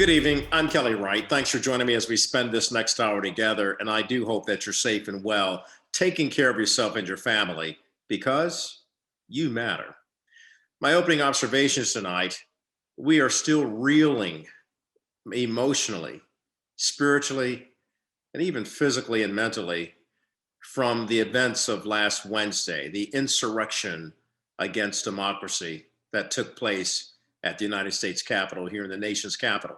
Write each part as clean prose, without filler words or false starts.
Good evening. I'm Kelly Wright. Thanks for joining me as we spend this next hour together. And I do hope that you're safe and well, taking care of yourself and your family because you matter. My opening observations tonight, we are still reeling emotionally, spiritually, and even physically and mentally from the events of last Wednesday, the insurrection against democracy that took place at the United States Capitol, here in the nation's capital.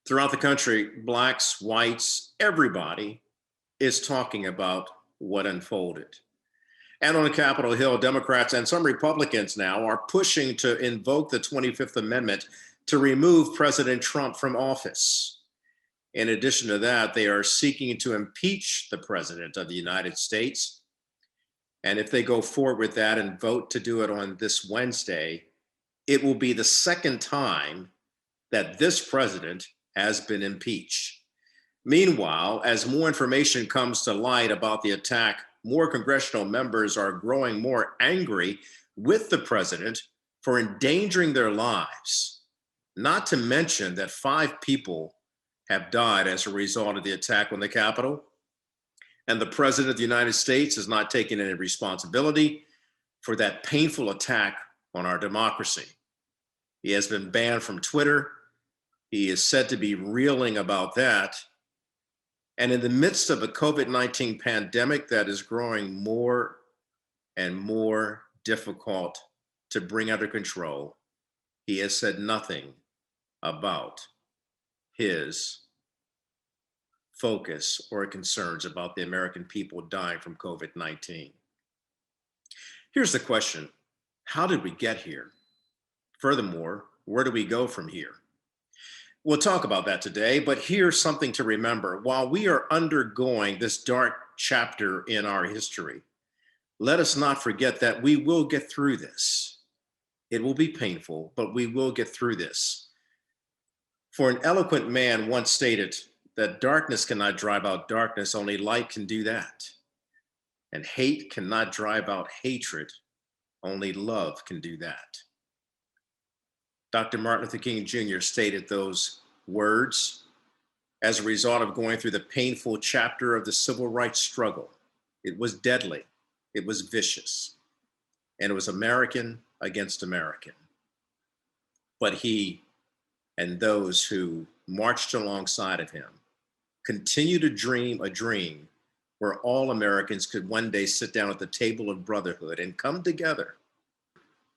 Throughout the country, blacks, whites, everybody is talking about what unfolded. And on Capitol Hill, Democrats and some Republicans now are pushing to invoke the 25th Amendment to remove President Trump from office. In addition to that, they are seeking to impeach the President of the United States. And if they go forward with that and vote to do it on this Wednesday, it will be the second time that this president has been impeached. Meanwhile, as more information comes to light about the attack, more congressional members are growing more angry with the president for endangering their lives. Not to mention that 5 people have died as a result of the attack on the Capitol. And the president of the United States is not taking any responsibility for that painful attack on our democracy. He has been banned from Twitter. He is said to be reeling about that. And in the midst of a COVID-19 pandemic that is growing more and more difficult to bring under control, he has said nothing about his focus or concerns about the American people dying from COVID-19. Here's the question: how did we get here? Furthermore, where do we go from here? We'll talk about that today, but here's something to remember. While we are undergoing this dark chapter in our history, let us not forget that we will get through this. It will be painful, but we will get through this. For an eloquent man once stated that darkness cannot drive out darkness, only light can do that. And hate cannot drive out hatred, only love can do that. Dr. Martin Luther King Jr. stated those words as a result of going through the painful chapter of the civil rights struggle. It was deadly, it was vicious, and it was American against American. But he and those who marched alongside of him continue to dream a dream where all Americans could one day sit down at the table of brotherhood and come together.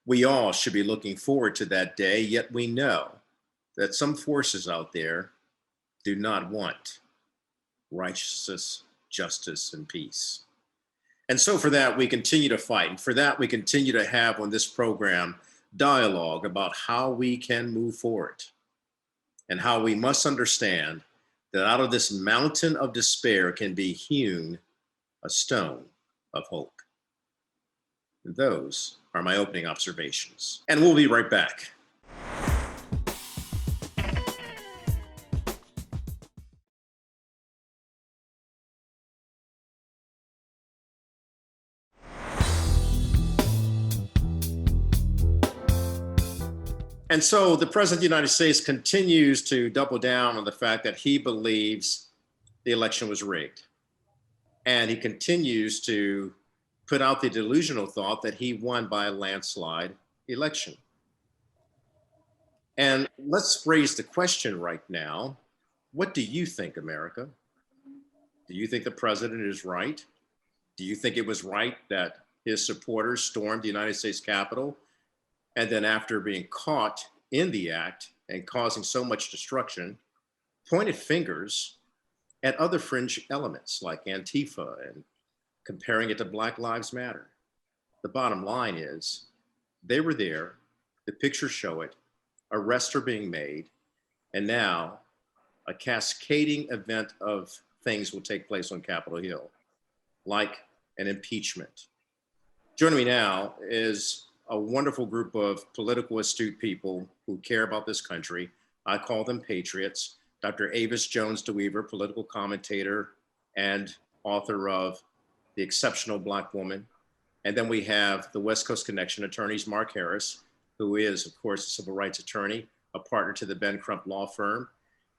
We all should be looking forward to that day, yet we know that some forces out there do not want righteousness, justice, and peace. And so for that, we continue to fight. And for that, we continue to have on this program dialogue about how we can move forward and how we must understand that out of this mountain of despair can be hewn a stone of hope. And those are my opening observations. And we'll be right back. And so the President of the United States continues to double down on the fact that he believes the election was rigged. And he continues to put out the delusional thought that he won by a landslide election. And let's raise the question right now. What do you think, America? Do you think the president is right? Do you think it was right that his supporters stormed the United States Capitol and then, after being caught in the act and causing so much destruction, pointed fingers at other fringe elements like Antifa and comparing it to Black Lives Matter? The bottom line is they were there, the pictures show it, arrests are being made, and now a cascading event of things will take place on Capitol Hill, like an impeachment. Joining me now is a wonderful group of political astute people who care about this country. I call them patriots. Dr. Avis Jones DeWeaver, political commentator and author of The Exceptional Black Woman. And then we have the West Coast Connection attorneys, Mark Harris, who is, of course, a civil rights attorney, a partner to the Ben Crump law firm,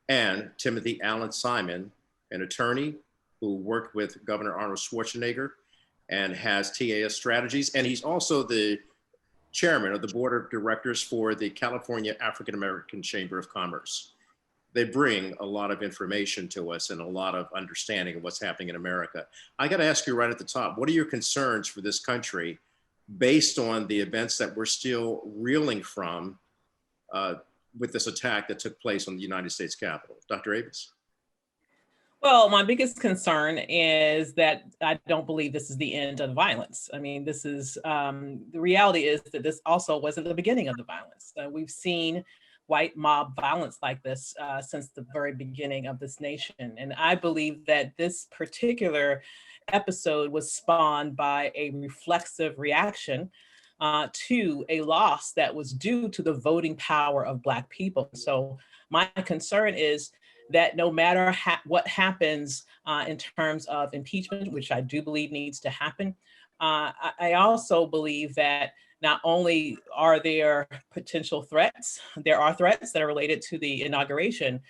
and Timothy Allen Simon, an attorney who worked with Governor Arnold Schwarzenegger and has TAS strategies. And he's also the chairman of the board of directors for the California African American Chamber of Commerce. They bring a lot of information to us and a lot of understanding of what's happening in America. I got to ask you right at the top, what are your concerns for this country based on the events that we're still reeling from with this attack that took place on the United States Capitol? Dr. Avis? Well, my biggest concern is that I don't believe this is the end of violence. I mean, this is, the reality is that this also wasn't the beginning of the violence. We've seen white mob violence like this since the very beginning of this nation. And I believe that this particular episode was spawned by a reflexive reaction to a loss that was due to the voting power of Black people. So my concern is that no matter what happens in terms of impeachment, which I do believe needs to happen, I also believe that not only are there potential threats, there are threats that are related to the inauguration,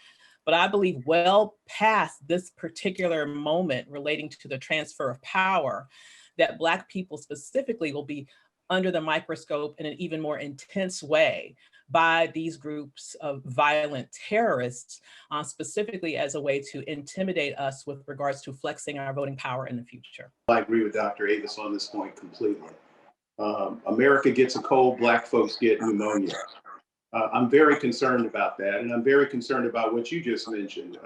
but I believe well past this particular moment relating to the transfer of power, that Black people specifically will be under the microscope in an even more intense way by these groups of violent terrorists, specifically as a way to intimidate us with regards to flexing our voting power in the future. I agree with Dr. Avis on this point completely. America gets a cold, Black folks get pneumonia. I'm very concerned about that, and I'm very concerned about what you just mentioned.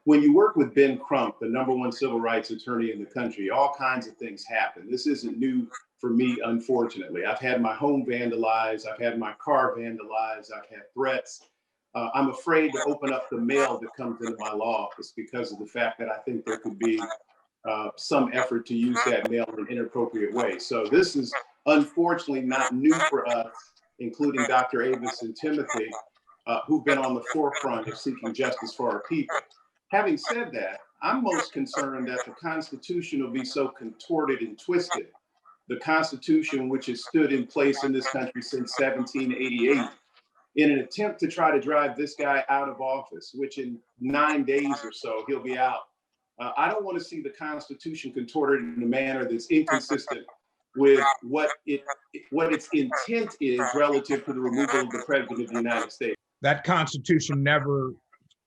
When you work with Ben Crump, the #1 civil rights attorney in the country, all kinds of things happen. This isn't new for me, unfortunately. I've had my home vandalized, I've had my car vandalized, I've had threats. I'm afraid to open up the mail that comes into my law office because of the fact that I think there could be some effort to use that mail in an inappropriate way. So this is unfortunately not new for us, including Dr. Avis and Timothy, who've been on the forefront of seeking justice for our people. Having said that, I'm most concerned that the Constitution will be so contorted and twisted. The Constitution, which has stood in place in this country since 1788, in an attempt to try to drive this guy out of office, which in 9 days or so, he'll be out. I don't want to see the Constitution contorted in a manner that's inconsistent with what its intent is relative to the removal of the President of the United States. That Constitution never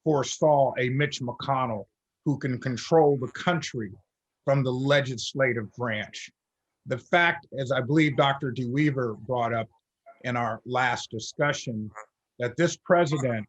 foresaw a Mitch McConnell who can control the country from the legislative branch. The fact, as I believe Dr. DeWeaver brought up in our last discussion, that this president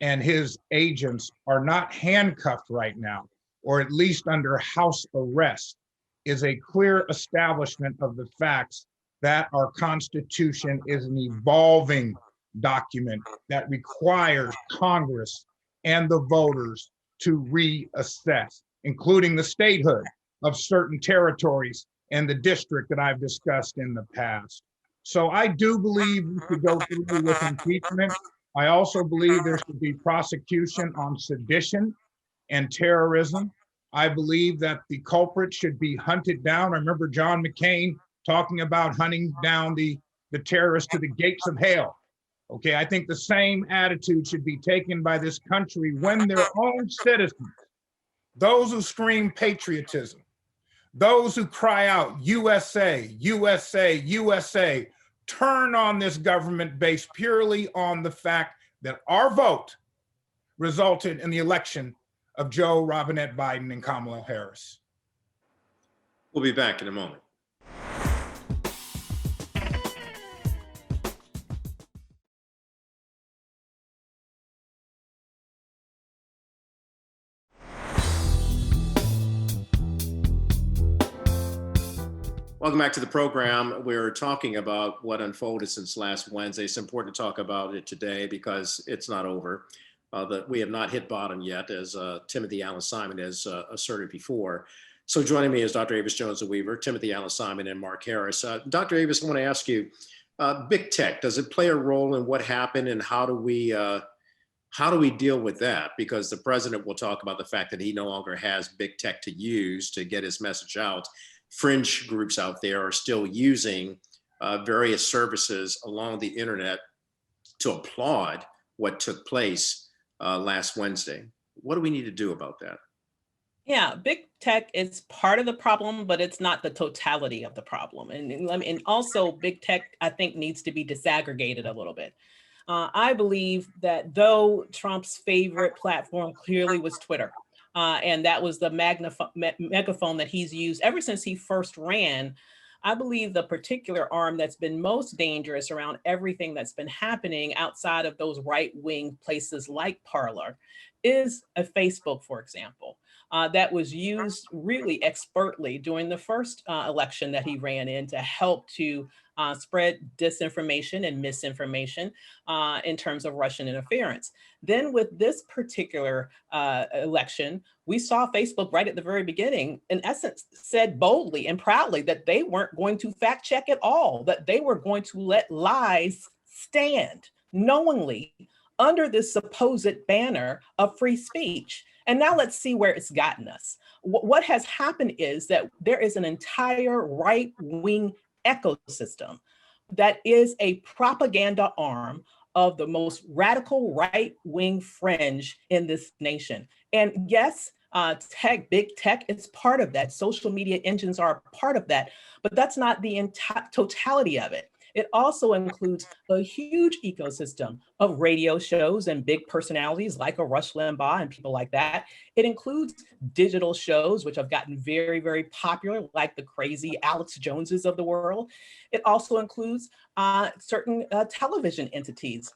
and his agents are not handcuffed right now, or at least under house arrest, is a clear establishment of the facts that our Constitution is an evolving document that requires Congress and the voters to reassess, including the statehood of certain territories and the district that I've discussed in the past. So I do believe we should go through with impeachment. I also believe there should be prosecution on sedition and terrorism. I believe that the culprit should be hunted down. I remember John McCain talking about hunting down the terrorists to the gates of hell. Okay, I think the same attitude should be taken by this country when their own citizens, those who scream patriotism, those who cry out USA, USA, USA, turn on this government based purely on the fact that our vote resulted in the election of Joe Robinette Biden and Kamala Harris. We'll be back in a moment. Welcome back to the program. We're talking about what unfolded since last Wednesday. It's important to talk about it today because it's not over. That we have not hit bottom yet, as Timothy Allen Simon has asserted before. So joining me is Dr. Avis Jones-Weaver, Timothy Allen Simon, and Mark Harris. Dr. Avis, I want to ask you, big tech, does it play a role in what happened, and how do we deal with that? Because the president will talk about the fact that he no longer has big tech to use to get his message out. Fringe groups out there are still using various services along the internet to applaud what took place last Wednesday. What do we need to do about that? Yeah, big tech is part of the problem, but it's not the totality of the problem. And also, big tech, I think, needs to be disaggregated a little bit. I believe that though Trump's favorite platform clearly was Twitter, and that was the megaphone that he's used ever since he first ran, I believe the particular arm that's been most dangerous around everything that's been happening outside of those right-wing places like Parler is a Facebook, for example. That was used really expertly during the first election that he ran in to help to spread disinformation and misinformation in terms of Russian interference. Then with this particular election, we saw Facebook right at the very beginning, in essence, said boldly and proudly that they weren't going to fact check at all, that they were going to let lies stand knowingly under this supposed banner of free speech. And now let's see where it's gotten us. What has happened is that there is an entire right-wing ecosystem that is a propaganda arm of the most radical right-wing fringe in this nation. And yes, big tech is part of that. Social media engines are a part of that, but that's not the entire totality of it. It also includes a huge ecosystem of radio shows and big personalities like a Rush Limbaugh and people like that. It includes digital shows, which have gotten very, very popular, like the crazy Alex Joneses of the world. It also includes certain television entities,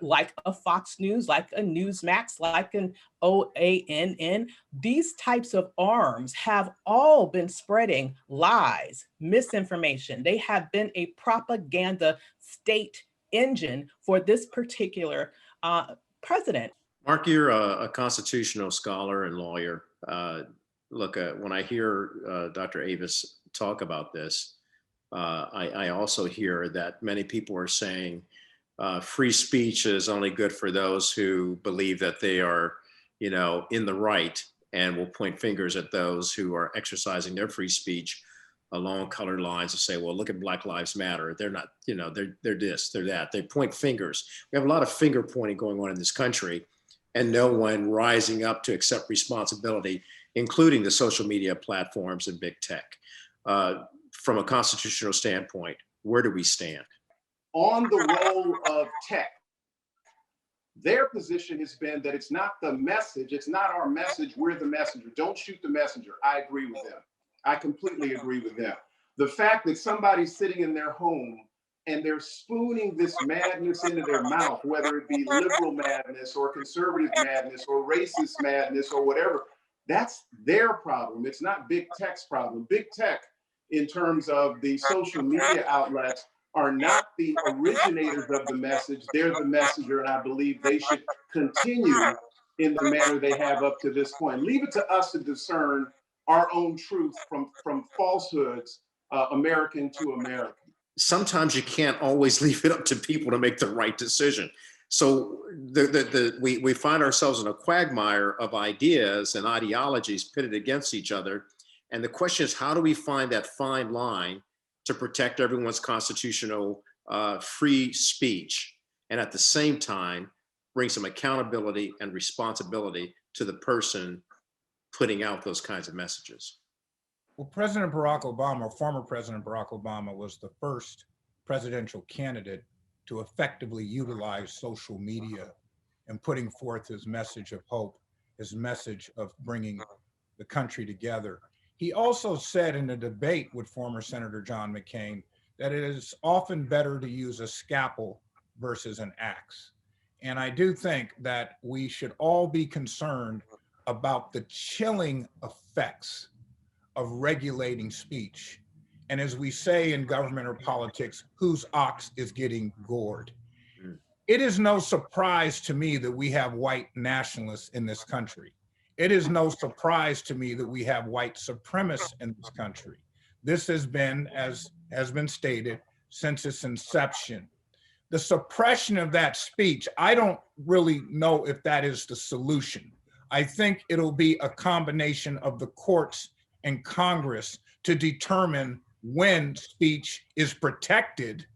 like a Fox News, like a Newsmax, like an OANN. These types of arms have all been spreading lies, misinformation. They have been a propaganda state engine for this particular president. Mark, you're a constitutional scholar and lawyer. Look, when I hear Dr. Avis talk about this, I also hear that many people are saying free speech is only good for those who believe that they are, in the right, and will point fingers at those who are exercising their free speech along colored lines and say, well, look at Black Lives Matter. They're not, they're this, they're that. They point fingers. We have a lot of finger pointing going on in this country, and no one rising up to accept responsibility, including the social media platforms and big tech. From a constitutional standpoint, where do we stand? On the role of tech, their position has been that it's not the message, it's not our message, we're the messenger. Don't shoot the messenger. I agree with them. I completely agree with them. The fact that somebody's sitting in their home and they're spooning this madness into their mouth, whether it be liberal madness or conservative madness or racist madness or whatever, that's their problem. It's not big tech's problem. Big tech, in terms of the social media outlets, are not the originators of the message. They're the messenger, and I believe they should continue in the manner they have up to this point. Leave it to us to discern our own truth from falsehoods, American to American. Sometimes you can't always leave it up to people to make the right decision. So we find ourselves in a quagmire of ideas and ideologies pitted against each other. And the question is, how do we find that fine line to protect everyone's constitutional free speech, and at the same time bring some accountability and responsibility to the person putting out those kinds of messages? Well, President Barack Obama, former President Barack Obama, was the first presidential candidate to effectively utilize social media and putting forth his message of hope, his message of bringing the country together. He also said in a debate with former Senator John McCain that it is often better to use a scalpel versus an axe. And I do think that we should all be concerned about the chilling effects of regulating speech. And as we say in government or politics, whose ox is getting gored? It is no surprise to me that we have white nationalists in this country. It is no surprise to me that we have white supremacists in this country. This has been, as has been stated, since its inception. The suppression of that speech, I don't really know if that is the solution. I think it'll be a combination of the courts and Congress to determine when speech is protected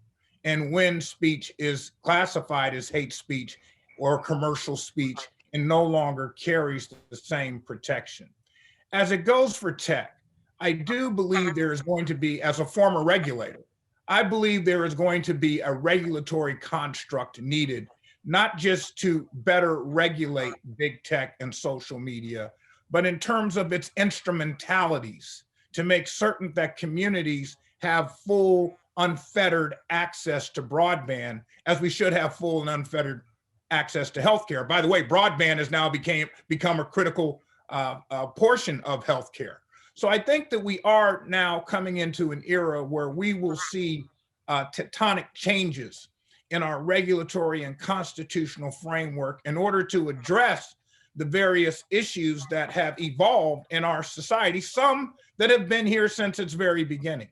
and when speech is classified as hate speech or commercial speech and no longer carries the same protection. As it goes for tech, I do believe there is going to be, as a former regulator, I believe there is going to be a regulatory construct needed, not just to better regulate big tech and social media, but in terms of its instrumentalities to make certain that communities have full, unfettered access to broadband, as we should have full and unfettered access to healthcare. By the way, broadband has now become a critical portion of healthcare. So I think that we are now coming into an era where we will see tectonic changes in our regulatory and constitutional framework in order to address the various issues that have evolved in our society, some that have been here since its very beginning.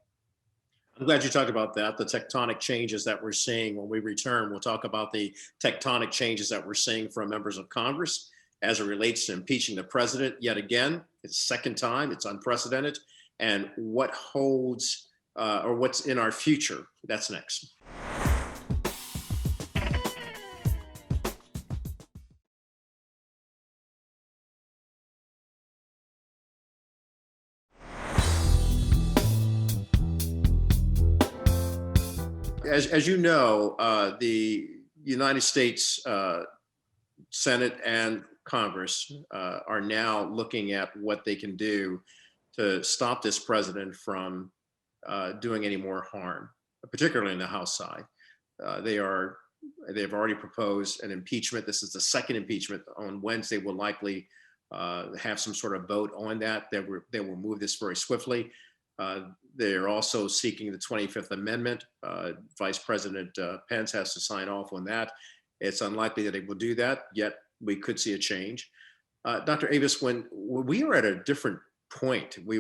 I'm glad you talked about that, the tectonic changes that we're seeing. When we return, we'll talk about the tectonic changes that we're seeing from members of Congress as it relates to impeaching the president yet again. It's second time, it's unprecedented, and what holds or what's in our future. That's next. As you know, the United States Senate and Congress are now looking at what they can do to stop this president from doing any more harm, particularly in the House side. They've already proposed an impeachment. This is the second impeachment. On Wednesday, we'll likely have some sort of vote on that. They will move this very swiftly. They're also seeking the 25th Amendment. Vice President Pence has to sign off on that. It's unlikely that he will do that, yet we could see a change. Dr. Avis, when we were at a different point, we're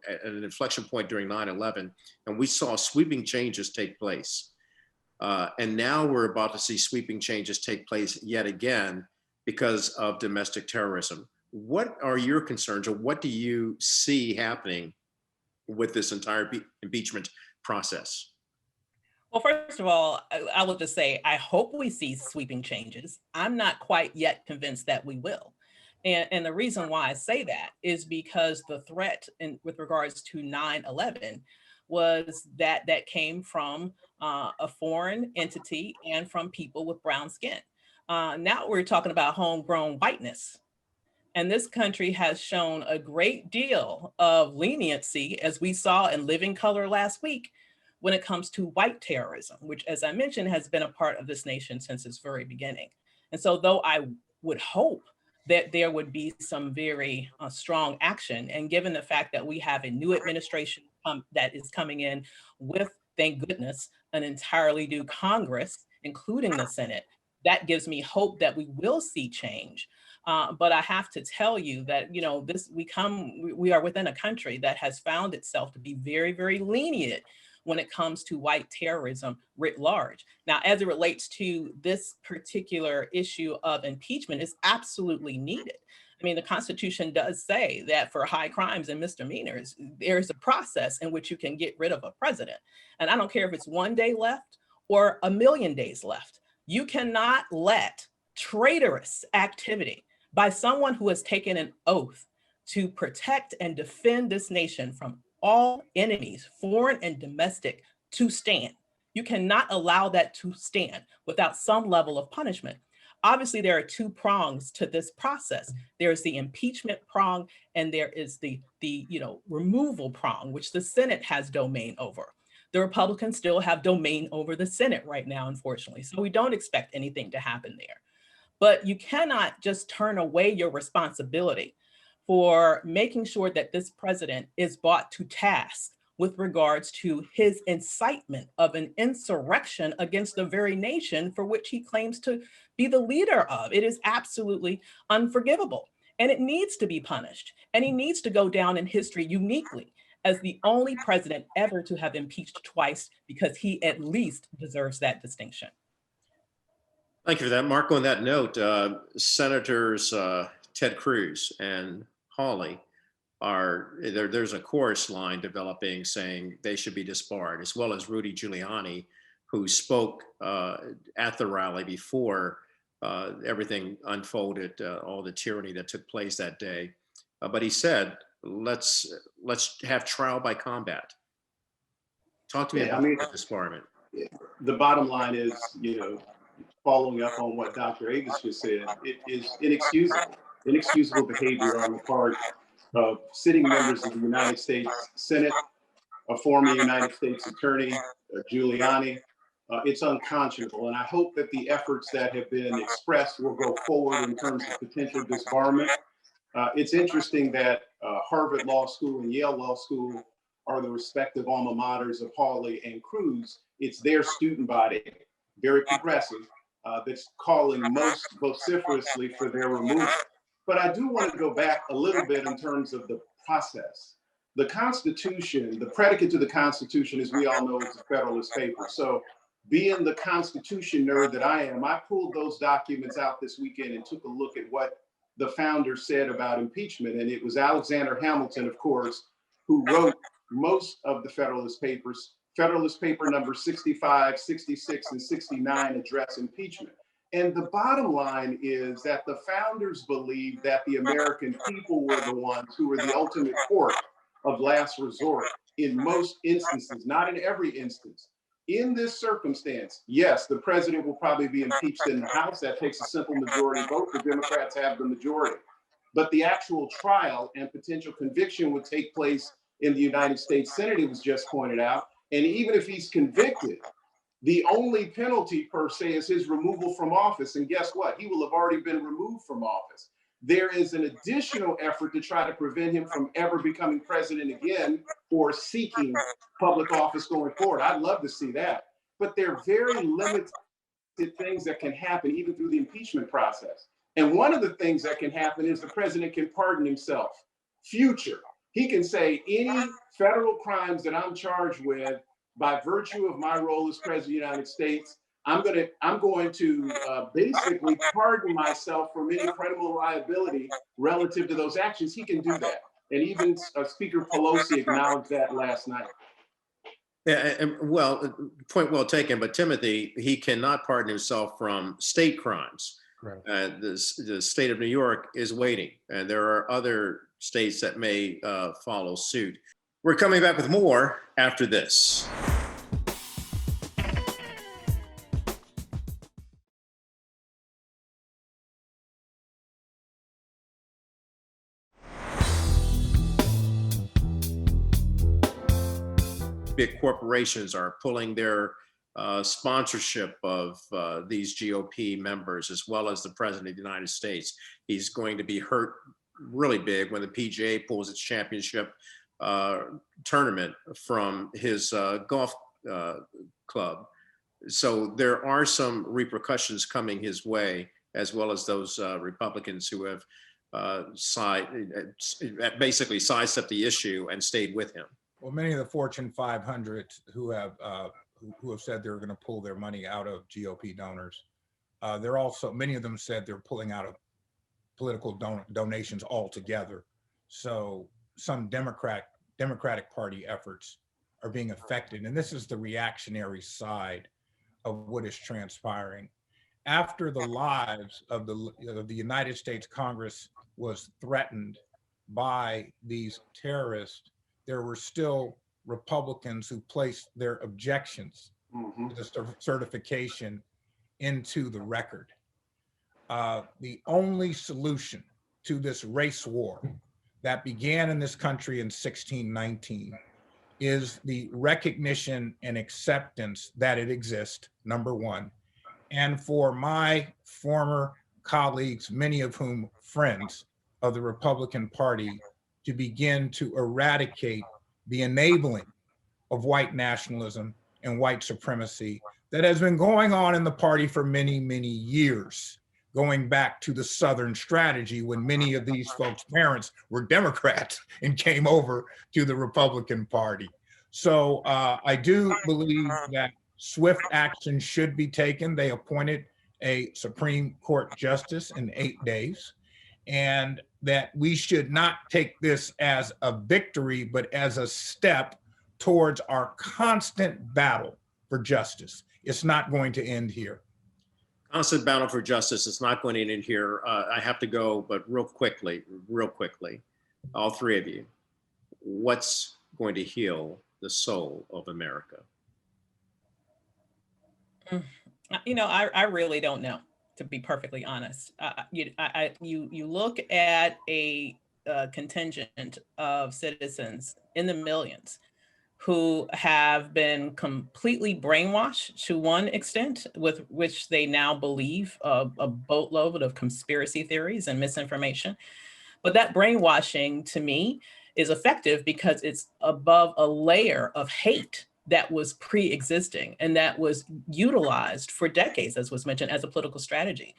at an inflection point during 9/11, and we saw sweeping changes take place. And now we're about to see sweeping changes take place yet again because of domestic terrorism. What are your concerns, or what do you see happening with this entire impeachment process? Well, first of all, I will just say, I hope we see sweeping changes. I'm not quite yet convinced that we will. And the reason why I say that is because the threat with regards to 9/11 was that came from a foreign entity and from people with brown skin. Now we're talking about homegrown whiteness. And this country has shown a great deal of leniency, as we saw in Living Color last week, when it comes to white terrorism, which, as I mentioned, has been a part of this nation since its very beginning. And so, though I would hope that there would be some very strong action, and given the fact that we have a new administration that is coming in with, thank goodness, an entirely new Congress, including the Senate, that gives me hope that we will see change. But I have to tell you that, we are within a country that has found itself to be very, very lenient when it comes to white terrorism writ large. Now, as it relates to this particular issue of impeachment, is absolutely needed. I mean, the Constitution does say that for high crimes and misdemeanors, there's a process in which you can get rid of a president. And I don't care if it's 1 day left or 1,000,000 days left. You cannot let traitorous activity by someone who has taken an oath to protect and defend this nation from all enemies, foreign and domestic, to stand. You cannot allow that to stand without some level of punishment. Obviously, there are two prongs to this process. There's the impeachment prong, and there is the removal prong, which the Senate has domain over. The Republicans still have domain over the Senate right now, unfortunately. So we don't expect anything to happen there. But you cannot just turn away your responsibility for making sure that this president is brought to task with regards to his incitement of an insurrection against the very nation for which he claims to be the leader of. It is absolutely unforgivable, and it needs to be punished. And he needs to go down in history uniquely as the only president ever to have impeached twice, because he at least deserves that distinction. Thank you for that, Mark. On that note, Senators Ted Cruz and Hawley there's a chorus line developing saying they should be disbarred, as well as Rudy Giuliani, who spoke at the rally before everything unfolded, all the tyranny that took place that day. But he said, let's have trial by combat. Talk to me about that disbarment. The bottom line is, following up on what Dr. Avis just said, it is inexcusable behavior on the part of sitting members of the United States Senate, a former United States attorney, Giuliani. It's unconscionable. And I hope that the efforts that have been expressed will go forward in terms of potential disbarment. It's interesting that Harvard Law School and Yale Law School are the respective alma maters of Hawley and Cruz. It's their student body, very progressive, that's calling most vociferously for their removal. But I do want to go back a little bit in terms of the process. The Constitution, the predicate to the Constitution, as we all know, is the Federalist Papers. So being the Constitution nerd that I am, I pulled those documents out this weekend and took a look at what the founders said about impeachment. And it was Alexander Hamilton, of course, who wrote most of the Federalist Papers. Federalist Paper number 65, 66, and 69 address impeachment. And the bottom line is that the founders believed that the American people were the ones who were the ultimate court of last resort in most instances, not in every instance. In this circumstance, yes, the president will probably be impeached in the House. That takes a simple majority vote. The Democrats have the majority. But the actual trial and potential conviction would take place in the United States Senate, it was just pointed out. And even if he's convicted, the only penalty per se is his removal from office. And guess what? He will have already been removed from office. There is an additional effort to try to prevent him from ever becoming president again or seeking public office going forward. I'd love to see that. But there are very limited things that can happen even through the impeachment process. And one of the things that can happen is the president can pardon himself. Future. He can say any federal crimes that I'm charged with by virtue of my role as president of the United States, I'm going to basically pardon myself from any criminal liability relative to those actions. He can do that. And even Speaker Pelosi acknowledged that last night. Yeah, well, point well taken. But Timothy, he cannot pardon himself from state crimes. Right. The state of New York is waiting, and there are other states that may follow suit. We're coming back with more after this. Big corporations are pulling their sponsorship of these GOP members, as well as the president of the United States. He's going to be hurt really big when the PGA pulls its championship tournament from his golf club. So there are some repercussions coming his way, as well as those Republicans who have basically sidestepped the issue and stayed with him. Well, many of the Fortune 500 who have said they're going to pull their money out of GOP donors, they're also, many of them said they're pulling out of political donations altogether. So some Democratic Party efforts are being affected. And this is the reactionary side of what is transpiring. After the lives of the United States Congress was threatened by these terrorists, there were still Republicans who placed their objections to the certification into the record. The only solution to this race war that began in this country in 1619 is the recognition and acceptance that it exists, number one. And for my former colleagues, many of whom friends of the Republican Party, to begin to eradicate the enabling of white nationalism and white supremacy that has been going on in the party for many, many years, going back to the Southern strategy when many of these folks' parents were Democrats and came over to the Republican Party. So I do believe that swift action should be taken. They appointed a Supreme Court justice in 8 days, and that we should not take this as a victory, but as a step towards our constant battle for justice. It's not going to end here. Constant battle for justice is not going to end here. I have to go, but real quickly, all three of you, what's going to heal the soul of America? I really don't know, to be perfectly honest. You look at a contingent of citizens in the millions who have been completely brainwashed to one extent, with which they now believe a boatload of conspiracy theories and misinformation. But that brainwashing, to me, is effective because it's above a layer of hate that was pre-existing and that was utilized for decades, as was mentioned, as a political strategy.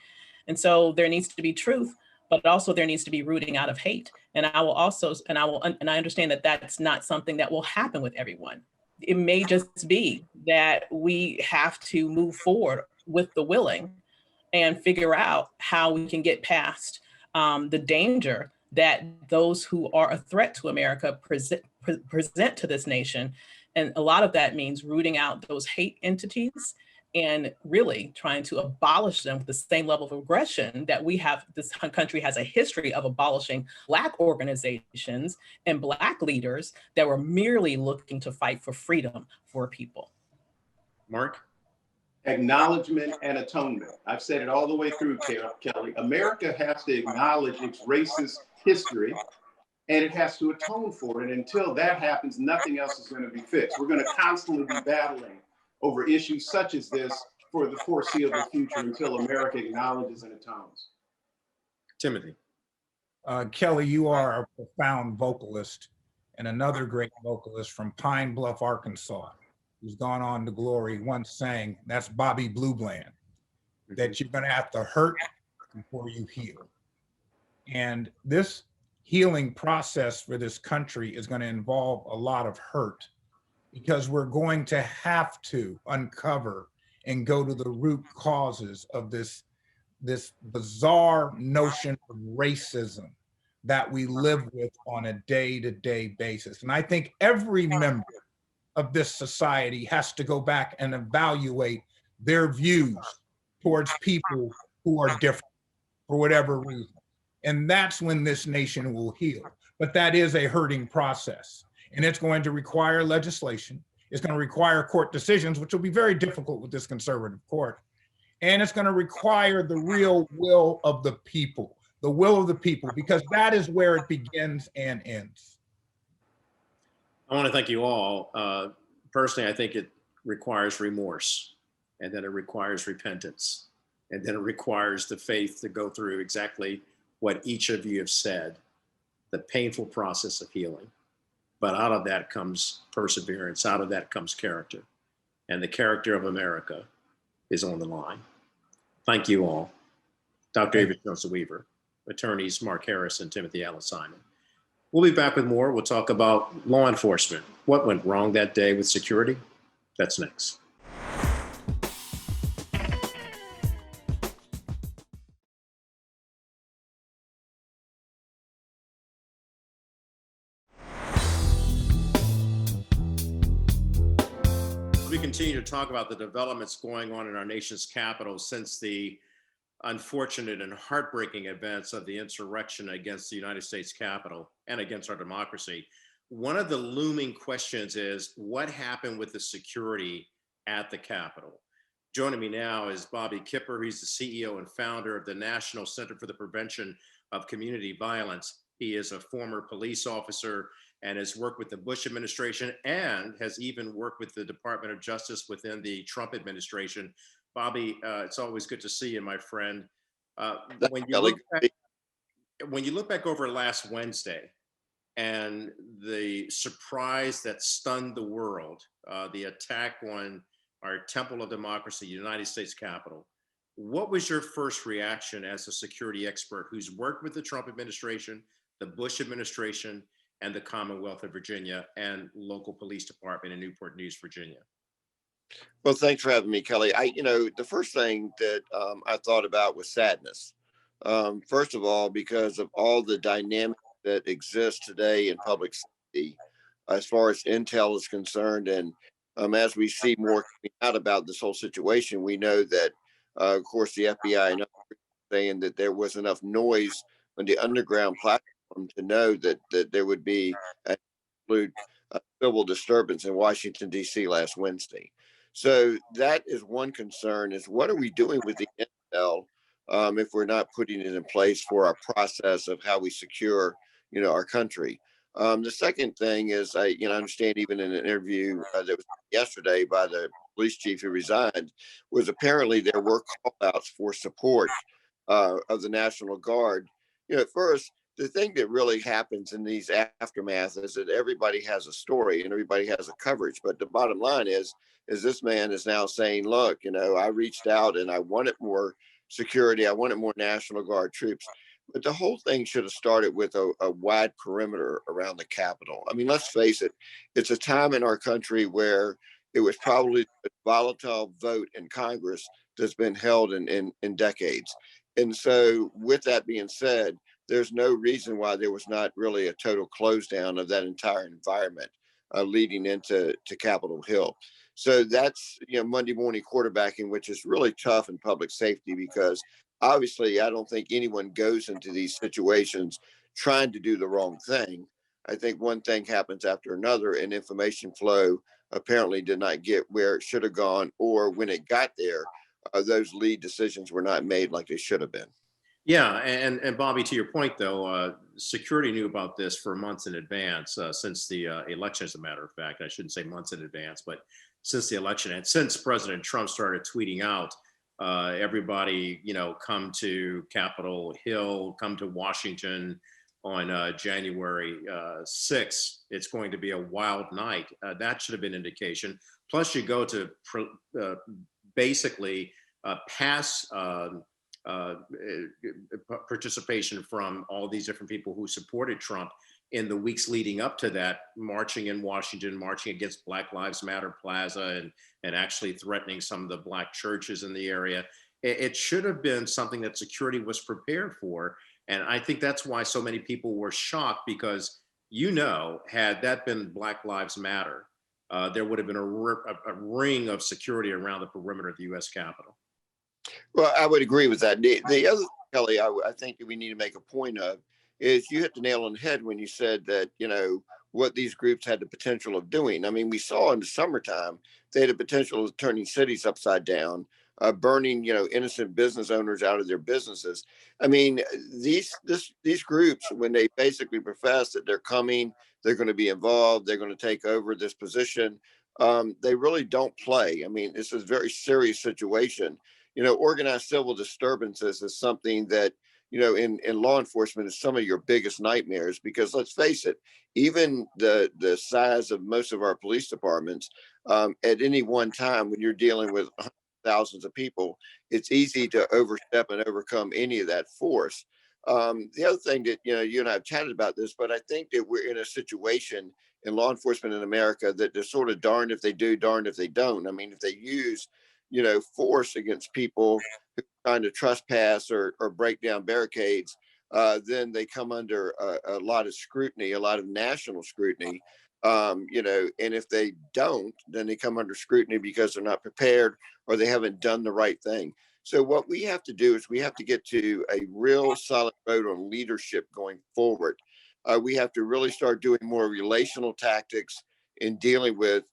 And so there needs to be truth, but also there needs to be rooting out of hate. And I understand that that's not something that will happen with everyone. It may just be that we have to move forward with the willing and figure out how we can get past the danger that those who are a threat to America present to this nation. And a lot of that means rooting out those hate entities and really trying to abolish them with the same level of aggression that we have. This country has a history of abolishing Black organizations and Black leaders that were merely looking to fight for freedom for people. Mark? Acknowledgement and atonement. I've said it all the way through, Kelly. America has to acknowledge its racist history, and it has to atone for it. And until that happens, nothing else is going to be fixed. We're going to constantly be battling over issues such as this for the foreseeable future until America acknowledges and atones. Timothy? Kelly, you are a profound vocalist, and another great vocalist from Pine Bluff, Arkansas, who's gone on to glory, once sang, that's Bobby Blue Bland, that you're going to have to hurt before you heal. And this healing process for this country is going to involve a lot of hurt, because we're going to have to uncover and go to the root causes of this bizarre notion of racism that we live with on a day-to-day basis. And I think every member of this society has to go back and evaluate their views towards people who are different for whatever reason. And that's when this nation will heal. But that is a hurting process. And it's going to require legislation. It's going to require court decisions, which will be very difficult with this conservative court. And it's going to require the real will of the people, because that is where it begins and ends. I want to thank you all. Personally, I think it requires remorse, and then it requires repentance, and then it requires the faith to go through exactly what each of you have said, the painful process of healing. But out of that comes perseverance, out of that comes character. And the character of America is on the line. Thank you all. Dr. Ava Johnson-Weaver, attorneys Mark Harris and Timothy Allen Simon. We'll be back with more. We'll talk about law enforcement. What went wrong that day with security? That's next. We continue to talk about the developments going on in our nation's capital since the unfortunate and heartbreaking events of the insurrection against the United States Capitol and against our democracy. One of the looming questions is what happened with the security at the Capitol? Joining me now is Bobby Kipper. He's the CEO and founder of the National Center for the Prevention of Community Violence. He is a former police officer and has worked with the Bush administration and has even worked with the Department of Justice within the Trump administration. Bobby, it's always good to see you, my friend. When you look back over last Wednesday and the surprise that stunned the world, the attack on our Temple of Democracy, United States Capitol, what was your first reaction as a security expert who's worked with the Trump administration, the Bush administration, and the Commonwealth of Virginia and local police department in Newport News, Virginia? Well, thanks for having me, Kelly. The first thing that I thought about was sadness. First of all, because of all the dynamics that exist today in public safety, as far as intel is concerned, and As we see more coming out about this whole situation, we know that, of course, the FBI and others saying that there was enough noise on the underground platform to know that there would be an absolute civil disturbance in Washington, D.C. last Wednesday. So that is one concern: is what are we doing with the intel if we're not putting it in place for our process of how we secure, our country. The second thing is, I understand even in an interview that was yesterday by the police chief who resigned, was apparently there were call outs for support of the National Guard. At first, the thing that really happens in these aftermath is that everybody has a story and everybody has a coverage. But the bottom line is this man is now saying, look, I reached out and I wanted more security. I wanted more National Guard troops. But the whole thing should have started with a wide perimeter around the Capitol. I mean, let's face it, it's a time in our country where it was probably the volatile vote in Congress that's been held in decades. And so, with that being said, there's no reason why there was not really a total close down of that entire environment leading into Capitol Hill. So that's Monday morning quarterbacking, which is really tough in public safety because obviously I don't think anyone goes into these situations trying to do the wrong thing. I think one thing happens after another, and information flow apparently did not get where it should have gone, or when it got there, those lead decisions were not made like they should have been. Yeah, and Bobby, to your point though, security knew about this for months in advance since the election. As a matter of fact, I shouldn't say months in advance, but since the election and since President Trump started tweeting out, everybody, come to Capitol Hill, come to Washington on January 6th. It's going to be a wild night. That should have been indication. Plus, you go to basically pass. Participation from all these different people who supported Trump in the weeks leading up to that, marching in Washington, marching against Black Lives Matter Plaza, and actually threatening some of the Black churches in the area. It should have been something that security was prepared for. And I think that's why so many people were shocked, because, had that been Black Lives Matter, there would have been a ring of security around the perimeter of the U.S. Capitol. Well, I would agree with that. The other, Kelly, I think that we need to make a point of is you hit the nail on the head when you said that, what these groups had the potential of doing. I mean, we saw in the summertime, they had the potential of turning cities upside down, burning, innocent business owners out of their businesses. I mean, these groups, when they basically profess that they're coming, they're going to be involved, they're going to take over this position, they really don't play. I mean, this is a very serious situation. Organized civil disturbances is something that, in law enforcement is some of your biggest nightmares, because let's face it, even the size of most of our police departments, at any one time when you're dealing with thousands of people, it's easy to overstep and overcome any of that force. The other thing that, you and I have chatted about this, but I think that we're in a situation in law enforcement in America that they're sort of darned if they do, darned if they don't. I mean, if they use force against people who are trying to trespass or break down barricades, then they come under a lot of scrutiny, a lot of national scrutiny. And if they don't, then they come under scrutiny because they're not prepared or they haven't done the right thing. So what we have to do is we have to get to a real solid vote on leadership going forward. We have to really start doing more relational tactics in dealing with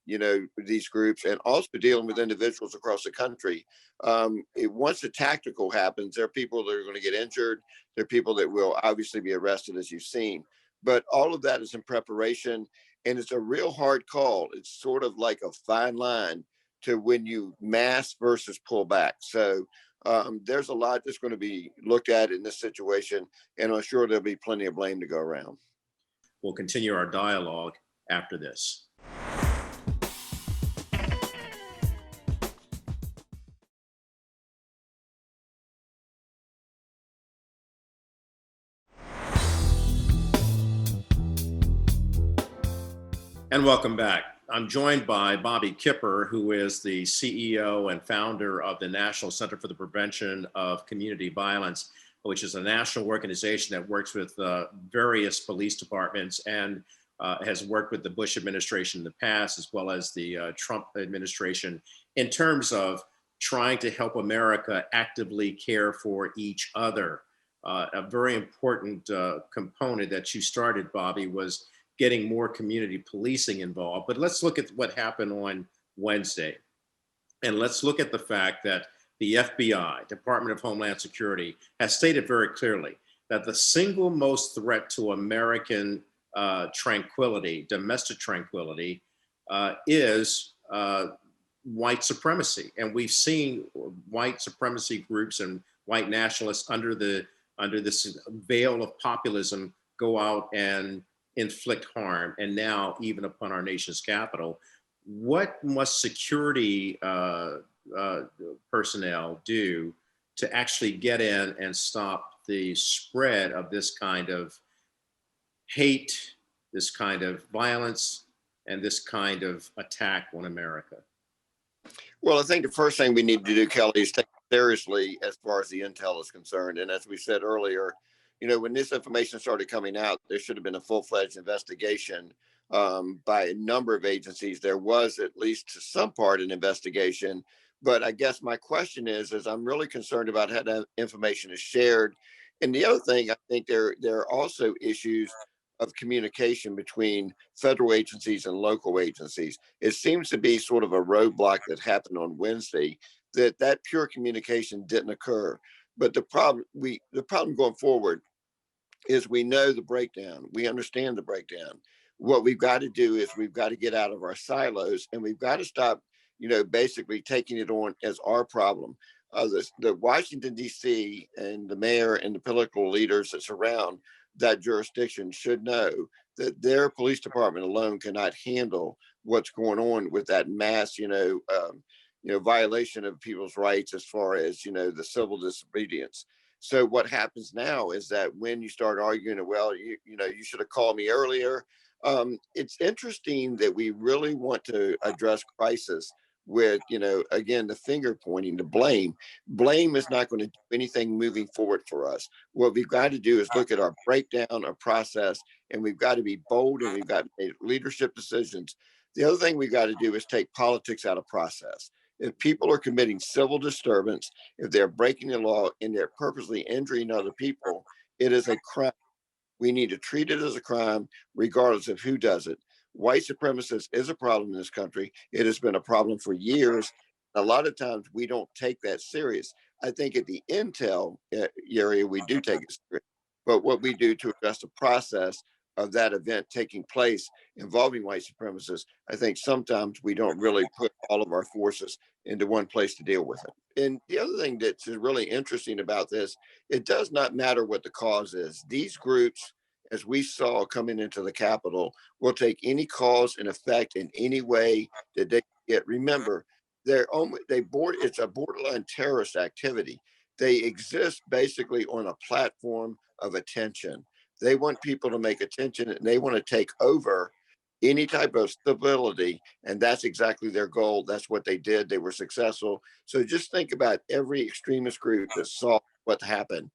these groups, and also dealing with individuals across the country. Once the tactical happens, there are people that are going to get injured. There are people that will obviously be arrested, as you've seen. But all of that is in preparation, and it's a real hard call. It's sort of like a fine line to when you mass versus pull back. So there's a lot that's going to be looked at in this situation, and I'm sure there'll be plenty of blame to go around. We'll continue our dialogue after this. And welcome back. I'm joined by Bobby Kipper, who is the CEO and founder of the National Center for the Prevention of Community Violence, which is a national organization that works with various police departments and has worked with the Bush administration in the past, as well as the Trump administration, in terms of trying to help America actively care for each other. A very important component that you started, Bobby, was getting more community policing involved. But let's look at what happened on Wednesday. And let's look at the fact that the FBI, Department of Homeland Security, has stated very clearly that the single most threat to American tranquility, domestic tranquility, is white supremacy. And we've seen white supremacy groups and white nationalists under this veil of populism go out and inflict harm, and now even upon our nation's capital. What must security personnel do to actually get in and stop the spread of this kind of hate, this kind of violence, and this kind of attack on America? Well, I think the first thing we need to do, Kelly, is take it seriously as far as the intel is concerned. And as we said earlier, when this information started coming out, there should have been a full-fledged investigation by a number of agencies. There was, at least to some part, an investigation. But I guess my question is I'm really concerned about how that information is shared. And the other thing, I think there are also issues of communication between federal agencies and local agencies. It seems to be sort of a roadblock that happened on Wednesday, that pure communication didn't occur. But the problem going forward is we know the breakdown. We understand the breakdown. What we've got to do is we've got to get out of our silos, and we've got to stop, basically taking it on as our problem. The Washington, D.C. and the mayor and the political leaders that surround that jurisdiction should know that their police department alone cannot handle what's going on with that mass, violation of people's rights as far as, the civil disobedience. So what happens now is that when you start arguing, well, you should have called me earlier. It's interesting that we really want to address crisis with, again, the finger pointing, the blame. Blame is not going to do anything moving forward for us. What we've got to do is look at our breakdown, our process, and we've got to be bold, and we've got to make leadership decisions. The other thing we've got to do is take politics out of process. If people are committing civil disturbance, if they're breaking the law and they're purposely injuring other people, it is a crime. We need to treat it as a crime, regardless of who does it. White supremacists is a problem in this country. It has been a problem for years. A lot of times we don't take that serious. I think at the intel area, we do take it serious. But what we do to address the process of that event taking place involving white supremacists, I think sometimes we don't really put all of our forces into one place to deal with it. And the other thing that's really interesting about this, it does not matter what the cause is. These groups, as we saw coming into the Capitol, will take any cause and effect in any way that they get. Remember, it's a borderline terrorist activity. They exist basically on a platform of attention. They want people to make attention, and they want to take over any type of stability. And that's exactly their goal. That's what they did. They were successful. So just think about every extremist group that saw what happened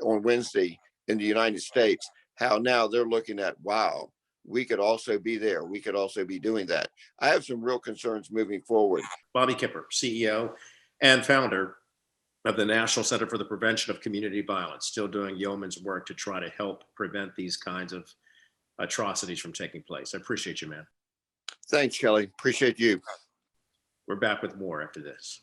on Wednesday in the United States, how now they're looking at, wow, we could also be there. We could also be doing that. I have some real concerns moving forward. Bobby Kipper, CEO and founder of the National Center for the Prevention of Community Violence, still doing yeoman's work to try to help prevent these kinds of atrocities from taking place. I appreciate you, man. Thanks, Kelly. Appreciate you. We're back with more after this.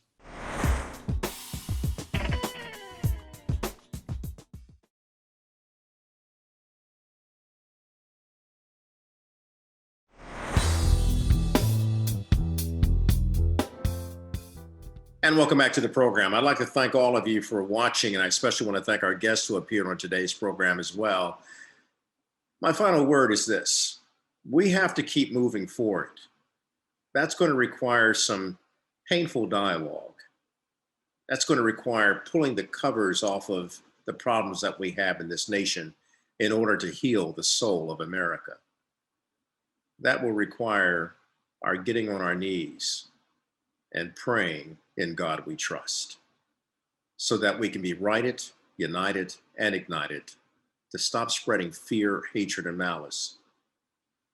And welcome back to the program. I'd like to thank all of you for watching, and I especially want to thank our guests who appeared on today's program as well. My final word is this: we have to keep moving forward. That's going to require some painful dialogue. That's going to require pulling the covers off of the problems that we have in this nation in order to heal the soul of America. That will require our getting on our knees and praying in God we trust, so that we can be righted, united, and ignited to stop spreading fear, hatred, and malice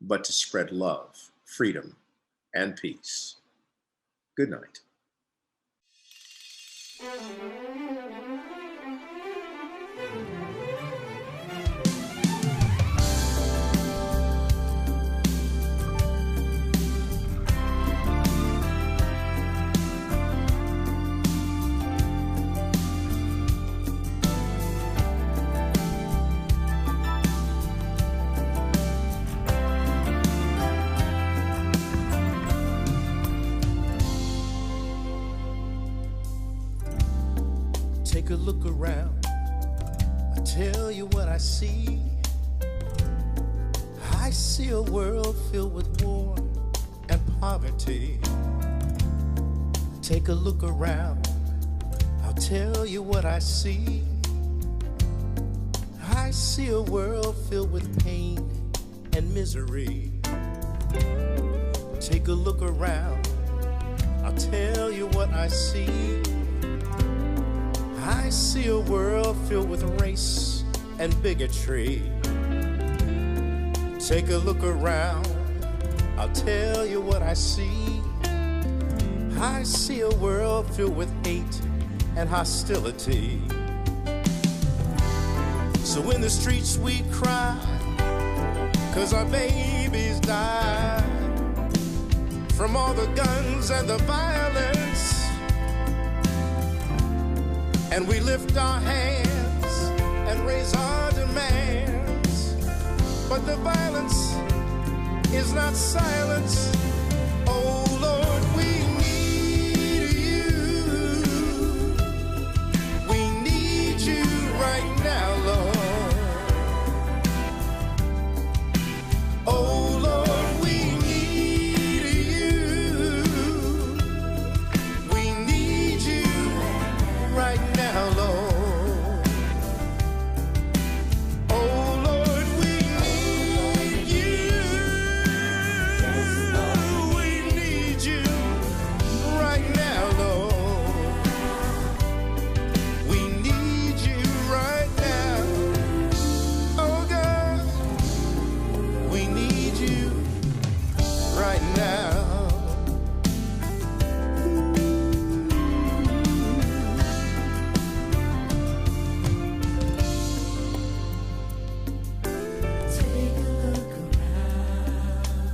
but to spread love, freedom, and peace. Good night. Take a look around, I tell you what I see. I see a world filled with war and poverty. Take a look around, I'll tell you what I see. I see a world filled with pain and misery. Take a look around, I'll tell you what I see. I see a world filled with race and bigotry. Take a look around, I'll tell you what I see. I see a world filled with hate and hostility. So in the streets we cry, 'cause our babies die from all the guns and the violence. And we lift our hands and raise our demands. But the violence is not silence. Oh Lord, we need you. We need you right now, Lord. Oh Lord, we need you. We need you right now, Lord. Oh Lord, we need you. We need you right now, Lord. We need you right now. Oh God, we need you right now.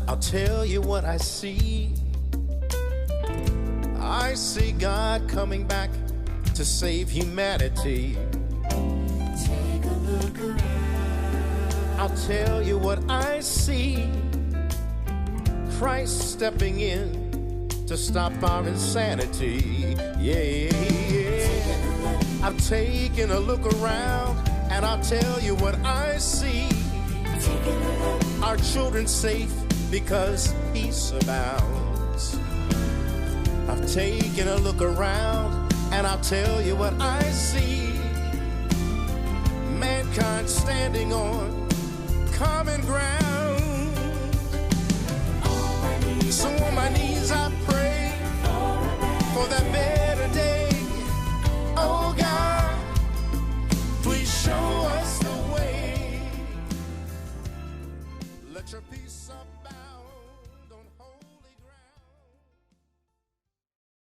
I'll tell you what I see. I see God coming back to save humanity. Take a look around. I'll tell you what I see. Christ stepping in to stop our insanity. Yeah. I've taken a look around and I'll tell you what I see. Our children safe because peace abounds. I've taken a look around and I'll tell you what I see. Mankind standing on common ground. So on my knees